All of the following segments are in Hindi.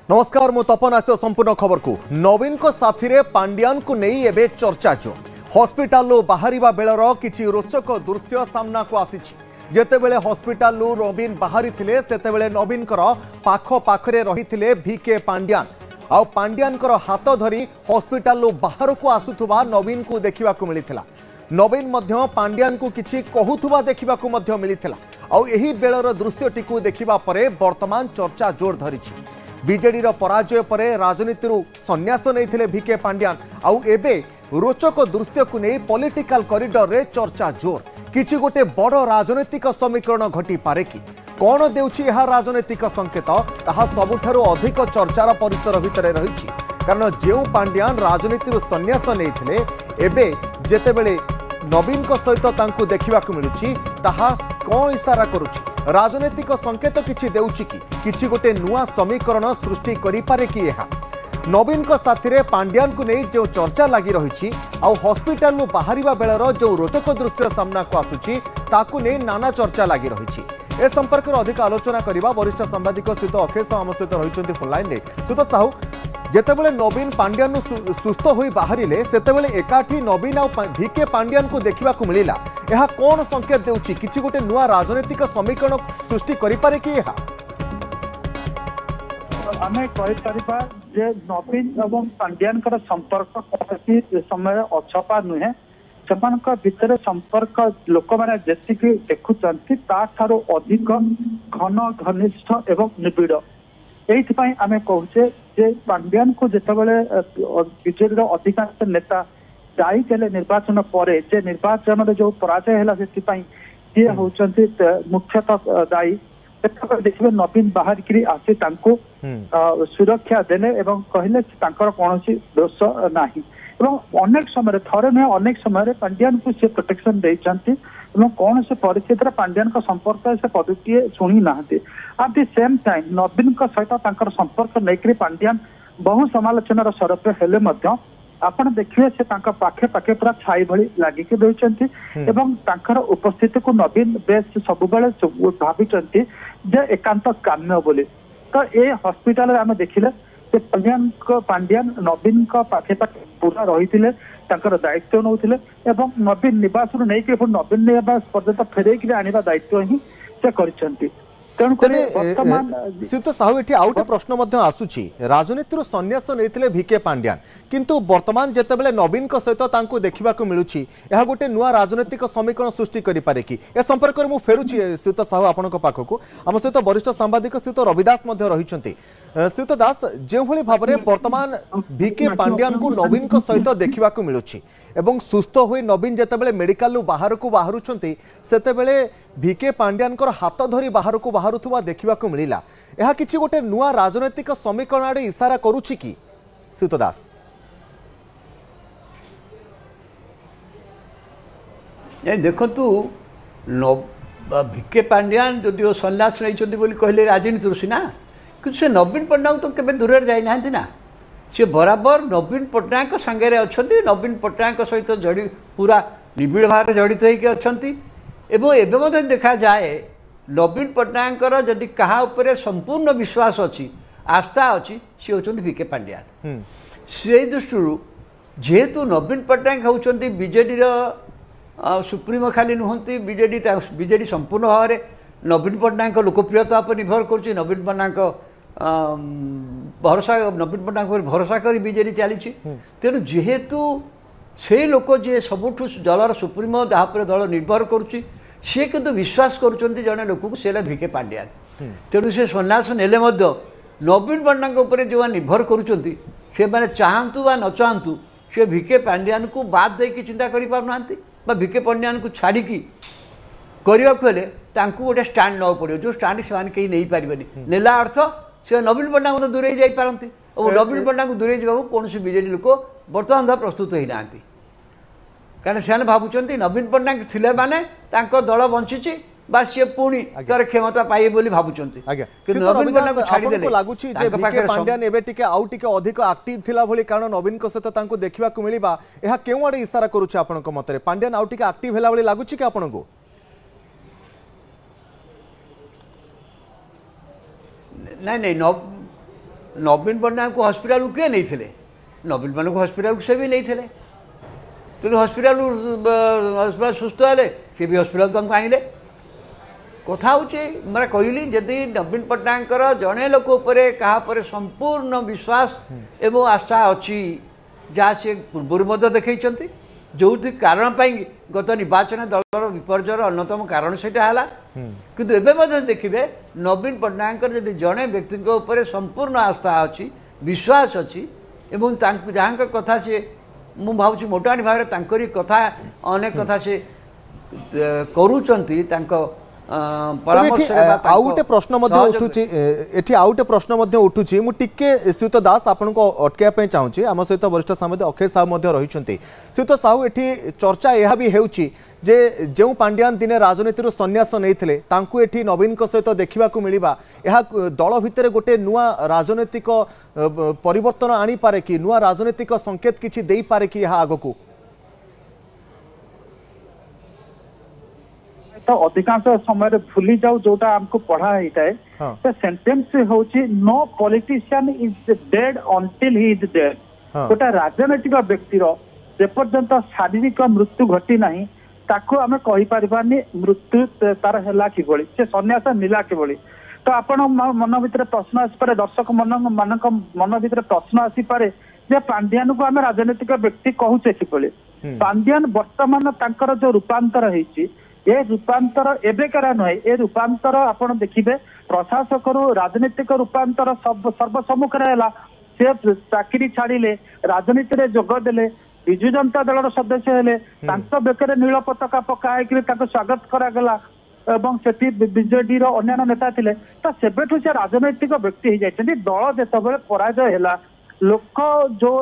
नमस्कार मु तपन आसो संपूर्ण खबर को नवीन को साथी रे पांड्यान को नहीं एबे चर्चा जो हॉस्पिटल बाहरिबा बेलर किछि रोचक दृश्य सामना को आसीछि जेतेबेले हॉस्पिटल नवीन बाहरी थिले सेतेबेले नवीन कर पाख पाखरे रहिथिले VK पांड्यान आउ पांड्यान कर हाथ धरी हॉस्पिटल बाहर को आसुथुबा नवीन को देखिबा को मिलिथिला नवीन मध्य पांड्यान को किछि कहूथुबा देखिबा को मध्य मिलिथिला आउ एही बेलर दृश्यटी को देखिबा परे वर्तमान चर्चा जोर धरिछि बीजेडी पराजय पर राजनीति संन्यास नहीं VK पांड्यान आउ एबे रोचक दृश्य को नहीं पॉलिटिकल कॉरिडोर रे चर्चा जोर किछि गोटे बड़ राजनीतिक समीकरण घटी पारे कि कौन देउछि यह राजनीतिक संकेत ताहा सबुठारु अधिक चर्चार परिसर भितर रही कारण जो पांड्यान राजनीति संन्यास नहीं एबे जेतेबेले नवीन को सहित तांकु देखिबा को मिलुछि ताहा कौन इशारा करुछि राजनीतिक संकेत किछि देउछि कि किछि गोटे नुआ समीकरण सृष्टि करि पारे कि यह नवीन को साथी रे पांड्यान को नहीं जो चर्चा लगी रही आउ हॉस्पिटल बाहरिबा बेलर जो रोचक दृश्य सामना को आसुछि ताकु नहीं नाना चर्चा लगी रही ए संपर्क में अधिक आलोचना करबा वरिष्ठ सांबादिक सुत अखेश आम सहित रही फोनलाइन रे सुत साहू जेतेबेले नवीन पांड्यान सुस्थ होई बाहरिले सेतेबेले एकाठी नवीन आउ VK पांड्यान को देखिबा को मिलिला यह कौन संकेत देउछि किछि गोटे नुआ राजनीतिक समीकरण सृष्टि करि पारे कि यह आमे कहि परिबा जे नवीन एवं पांड्यान कर संपर्क कथि समय अछपा नुहे सेमानक भितर संपर्क लोक माने जेतिकी देखुचंती ता थारो अधिक घन घनिष्ठ एवं निबिड़ एइथिपाई आमे कहूचे जे पांड्यान को जेतेबेले बीजेडी अधिकांश नेता दायी देले निर्वाचन पर जे निर्वाचन जो पराजय है से होचंती मुख्यतः दायी देखिए नवीन बाहर करी आसी सुरक्षा देले एवं कहले कौन दोष नाही अनेक समय थरे नुहे अनेक समय पांड्यान को सी प्रोटेक्शन देइचंती कौन से परिस्थिति पांड्यान का संपर्क से पदुटीए शुणी ना एट दि सेम टाइम नवीन सहित संपर्क नहीं पांड्यान बहु समालोचनार सरप्य हेले आपण देखिए से पाखे पाखे पूरा छाई भली लागिक देउचंती एवं तांकर उपस्थिति को नवीन बेस सब बेले भाविचंती जे एकांत काम्य बोली तो ए हॉस्पिटल आम देखिले जे पांड्यान नवीन पाखे पाखे पूरा रही दायित्व नौथिले एवं नवीन निवास नहीं नवीन निवास पर्यंत फेरैक आनिबा दायित्व ही से करिसंती सीत साहू ये आउटे प्रश्न आसूची राजनीति संन्यास नहीं VK पांड्यान किंतु वर्तमान जेतेबेले नवीन को सहित तांको देखिबा को मिलुची यह गोटे नुआ राजनीतिक समीकरण सृष्टि करि पारे कि ए संपर्क में फेरुची सीत साहू आपनक पाखको आम सहित वरिष्ठ सांबादिक सीत रविदास रही सीत दास जो भाव में वर्तमान VK पांड्यान को नवीन को सहित देखिबा को मिलुची एवं सुस्थ होई नवीन जेतेबेले मेडिकल बाहर को बाहरुचंती सेतेबेले VK पांड्यान हाथ धरी बाहर को बाहरुथुबा देखिबा को मिलिला यह किछि गोटे नुआ राजनीतिक समीकरण आड़े इशारा करुछि कि सीत दास देखु VK पांड्यान जदि सन्यास नहीं बोली कहले राजनीति सीना कि से नवीन पट्टनायक तो केबे दूर जाइना ना सी बराबर नवीन पट्टनायक संगे अच्छा नवीन पट्टनायक सहित जड़ी पूरा निबिड़ भाव जड़ित होती एवं देखा जाए नवीन पट्टनायक जदि क्या उपरे संपूर्ण विश्वास अच्छी आस्था अच्छी सी होचंती VK पांड्यान से दृष्टि जेहेतु नवीन पट्टनायक होचंती बीजेडी सुप्रीमो खाली नुहंती बीजेडी संपूर्ण भाव में नवीन पट्टनायक लोकप्रियता पर निर्भर कर नवीन पट्टनायक भरोसा नवीन पट्टनायक पर भरोसा कर बीजेडी चली तेणु जेहेतु से लोक जे सबुठू दलर सुप्रीमो जहाँपर दल निर्भर करुच्ची सी किंतु विश्वास करुँच जड़े लोक को से VK पांड्यान तेणु से सन्यास नेले नवीन पट्टनायक उपर जो निर्भर करुँच से मैंने चाहतु व न चाहतु से VK पांड्यान को बाद देकी चिंता करना VK पांड्यान को छाड़िकी करने को गोटे स्टाण्ड ना पड़ो जो स्टाण्ड से कहीं नहीं पारे नेला अर्थ से नवीन पट्टनायक तो दूरे जापारती और नवीन पट्टनायक दूरे जावाक कौन बीजेडी लोक बर्तमान सुधा प्रस्तुत होना कारण से भावुं नवीन पट्टनायक थिले माने दल बंची बा सी पुणी तार क्षमता पाइबे बोली भावुचंती नवीन पट्टनायक छाड़ीदेले लागुची जे VK पांड्यान एबे टिके आउ टिके अधिक एक्टिव थिला भली कारण नवीन को सहित तांको देखिबा को मिलिबा एहा केउ आडे इशारा करूछ आपनक मतरे पांड्यान आउ टिके एक्टिव हैला भली लागुची कि आपनको नहीं नवीन पट्टनायक को हस्पिटाल को किए नहीं थे नवीन पट्टनायक को हस्पिटाल को से भी नहीं थे तेणु हस्पिटाल हस्पिटाल सुस्थ हेले सी भी हस्पिटाल तुमको आइले कथा हूँ मैं कहली जदि नवीन पट्टनायक जड़े लोक क्या संपूर्ण विश्वास एवं आस्था अच्छी जहाँ सी पूर्व देखी जो कारण गत निर्वाचन दलर विपर्जयर अन्यतम कारण से किंतु एवं देखिए नवीन पट्टनायक जदि जड़े व्यक्ति संपूर्ण आस्था अच्छी विश्वास अच्छी एवं जहाँ कथा सी मु भावुँ मोटाणी भाव में कथा अनेक कथा से करूँ आउ गोटे प्रश्न उठुची मु टिके श्रीयुत दास आपन को अटकाइबा चाहूँगी आम सहित वरिष्ठ सांबादिक अक्षय साहू रही श्रीयुत साहू एठी चर्चा यह भी होउची जे जो पांड्यान दिने राजनीति संन्यास नहीं एठी नवीन सहित देखा मिलवा यह दल भितर गोटे नुआ राजनैतिक परिवर्तन आनी पारे कि नुआ राजनैतिक संकेत किछि देई पारे कि यह आगकू तो अधिकांश समय भूली जाऊ जोटा हमको पढ़ा होता है तो सेंटेंस होची no politician is dead until he is dead गोटा राजनैतिक व्यक्तिर जेपर्यंत शारीरिक मृत्यु घटी नहीं ताको आम कहि परिबानी मृत्यु तार हैला कि बोली से सन्यास मिला कि बोली तो आपण मन भीतर प्रश्न आसी पारे दर्शक मन भीतर प्रश्न आसी पारे जे पांड्यान को आम राजनैतिक व्यक्ति कहूचे कि बोली पांड्यान वर्तमान तांकर जो रूपांतर होईची ये रूपांतर एबेकार नुहे ये रूपांतर आपण देखिए प्रशासक राजनीतिक रूपांतर सर्वसम्मुखें है से चाकरी छाड़िले राजनीति में जोगदेले विजु जनता दल सदस्य हेले बेकर नील पताका पकाई स्वागत करागला से बीजेडी अन्य नेता थे तो सेबेठू से राजनैतिक व्यक्ति हो जाती दल जिते पराजय है लोक जो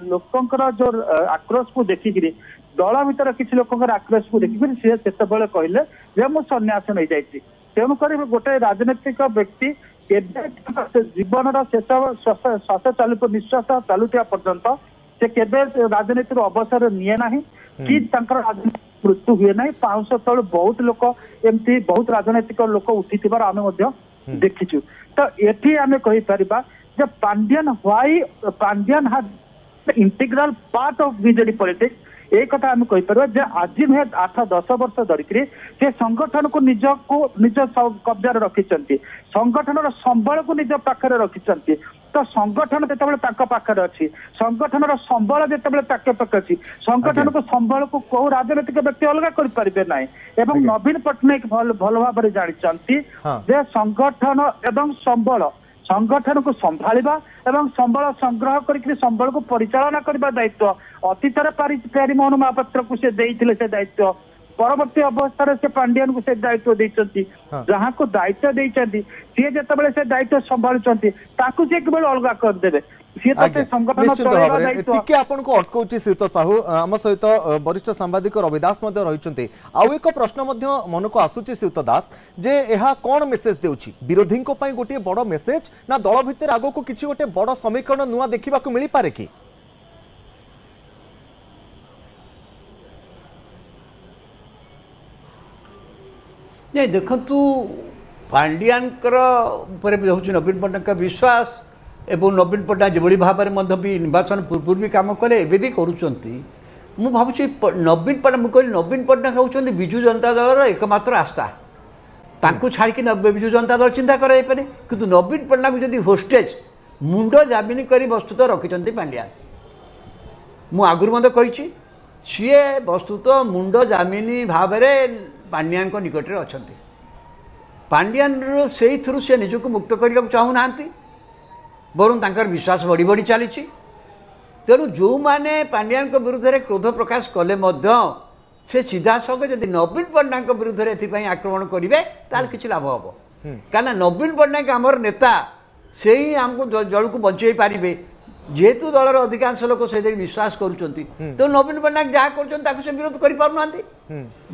लोकंर जो आक्रोश को देखिकी दल भीतर किसी लोक आक्रोश को देखिक सी से कहले जे मु सन्यास नहीं जाइए तेणुक गोटे राजनैतिक व्यक्ति जीवन शेष श्वास चालू निश्वास चलुवा पर्यंत से केबे राजनीति अवसर निए ना कि राजनीति मृत्यु हुए ना पाँच तलू बहुत लोक एमती बहुत राजनैतिक लोक उठी आम देखीचु तो ये आम कहीपर Pandian why Pandian has integral part of BJD politics एक कथा आम कहीपर आज नुहे 8-10 वर्ष धरिक से संगठन को निज कब्जा रखिंट संगठन संबल को निज पाखे रखिंट तो संगठन जो पाखे अच्छी संगठन संबल जो पाखे अच्छी संगठन को संबल को कौ राजनीतिक व्यक्ति अलग करें ना एवं नवीन पट्टनायक भल भाव जानते संगठन एवं संबल संगठन को संभाळिबा एवं संबल संग्रह करके संबल को परिचालना करबा दायित्व अतीत प्यारीमोहन महापात्र को से देइथिले से दायित्व परवर्ती अवस्था से पांड्यान को से दायित्व देइचंती जहां को दायित्व देइचंती सी जेतेबेले से दायित्व संभाळुचंती ताकू से केवल अलग कर देबे अटकाउची श्रीयुत साहू आम सहित वरिष्ठ सांबादिक रवि दास रही आउ एक प्रश्न मन को आसूची श्रीयुत दास जे यह कौन मेसेज देउछि विरोधी गोटे बड़ मेसेज ना दल भितर आगो को किसी गोटे बड़ समीकरण नुआ देखा मिल पारे कि नहीं देखु पांड्यान नवीन पट्टनायक विश्वास एवं नवीन पट्टनायक जो भाव में भी निर्वाचन पूर्व भी कम कले एवं भी करुँच मु भावुँ नवीन पट्टनायक कहली नवीन पट्टनायक होउछन्ति विजु जनता दलर एकमात्र आस्था तांकु छाड़िकी विजु जनता दल चिंता कराई पारे किंतु नवीन पट्टनायक जदि होस्टेज मुंड जामिनी करी वस्तुत रखिंट पांड्यान मु आगुरी मत कही सी वस्तुत मुंड जामिनी भाव में पांड्यान निकट में अच्छा पांड्यान से थ्रु से निजक मुक्त करने को चाहूना बरं तांकर विश्वास बढ़ी बढ़ी चली तेणु जो मैंने पांड्यान विरुद्ध में क्रोध प्रकाश कले से सीधा सख जब नवीन पट्टनायक विरुद्ध में आक्रमण करेंगे ताल कि लाभ हम क्या नवीन पट्टनायक आमर नेता से ही आमको जल को बचे पारे जेहेतु दलर अधिकांश लोक से विश्वास करुँच तो नवीन पट्टनायक जहाँ कर विरोध कर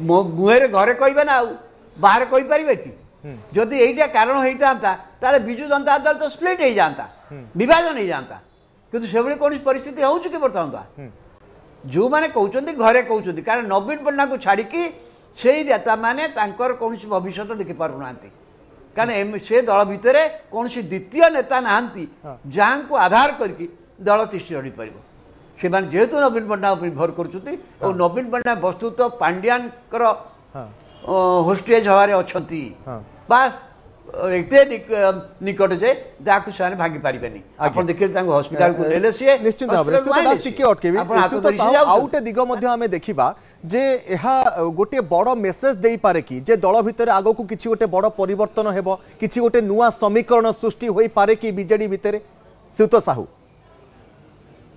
मुहर घरे कहे ना बाहर कहीपर कि जदि यहीटा कारण होता ताले विजु जनता दल तो स्प्लिट हो जाता विभाजन हो जाता किंतु से कौन परिस्थिति हो बर्तमान जो मैंने कहते घरे कहते कारण नवीन पट्टनायक को छाड़ी से नेता मैंने कौन भविष्य देखिपार ना कारण से दल भितर कौन द्वितीय नेता नहांती जहाँ को आधार करके दल तिष्ठी रही पार से जेहेतु नवीन पट्टनायक निर्भर कर नवीन पट्टनायक वस्तुत पांड्यान होस्टेज हवारे अच्छा बास एते निकट जे जाकु से भांगी पारिबेनी आपण देखिले तांको हॉस्पिटल को लेले से निश्चित भाव से तो दास टिके अटकेबी आउट दिग मध्य आमे देखिबा जे एहा गोटे बड़ मेसेज देई पारे कि जे दल भितर आगो को किछि गोटे बड़ परिवर्तन हेबो किछि गोटे नुवा समीकरण सृष्टि होई पारे कि बीजेडी भितर सुत साहू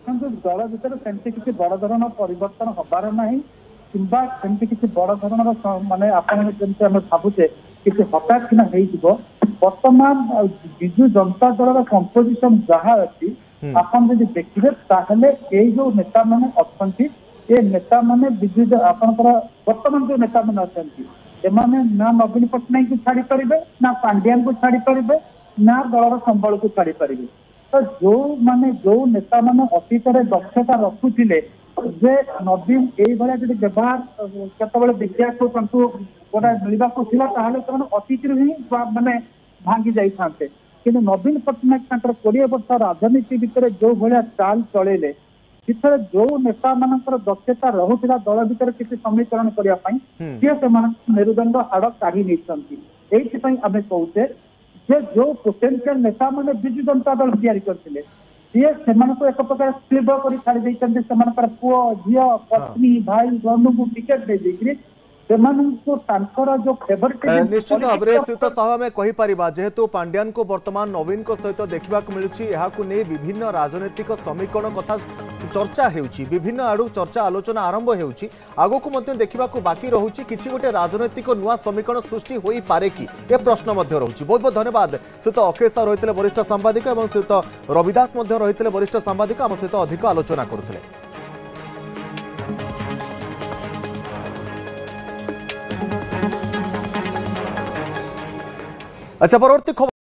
दल भितर सेमती किछि बड़ धरण परिवर्तन हबार नाही किंबा सेमती किछि बड़ धरण माने आपण जेमते हम भाबुचे किसी हठात किना बर्तमान विजु जनता दल कंपोजिशन जहाँ अच्छी आपन जब देखिए ताहले ये जो नेता मैंने अच्छा ये नेता मैंने विजु आपंकर बर्तमान जो नेता मैंने अच्छा एमाने ना नवीन पट्टनायक को छाड़ी पारे ना पांड्यान को छाड़ी पारे ना दलर संबल को छाड़ी पारे तो जो माने जो नेता मैंने अतीत दक्षता रखुले जे नवीन यही जो व्यवहार केतबले देखा गोटा मिलवा अतीत ही माने भांगी जाते कि नवीन पट्टनायक 20 वर्ष राजनीति भितर जो भाया चाल चलेले जो नेता मानकर दक्षता रहुला दल भितर किसी समीकरण करने से मेरुदंड हाड़ काढ़ी नहीं आम कौचे जो पोटेंशियल नेता मैंने विजु जनता दल तैयारी करते सी से एक प्रकार स्लीव कर छाड़ी पुओ झी पत्नी भाई बंधु को टिकेट दे जो निश्चित भाव में सुत साहू आम कहीपर जेहेतु पांड्यान को वर्तमान नवीन को सहित देखा मिलूँ विभिन्न राजनीतिक समीकरण कथा चर्चा होउची विभिन्न आड़ू चर्चा आलोचना आरंभ होउची आगो को मध्य देखा बाकी रहुची किछि गोटे राजनीतिक नुआ समीकरण सृष्टि होई पारे कि ए प्रश्न मध्य रहुची बहुत बहुत धन्यवाद सुत अखेश साहू रहितले वरिष्ठ सांबादिक एवं सुत रविदास मध्य रहितले वरिष्ठ सांबादिक आम सहित अधिक आलोचना करुथिले। अच्छा परवर्ती खबर।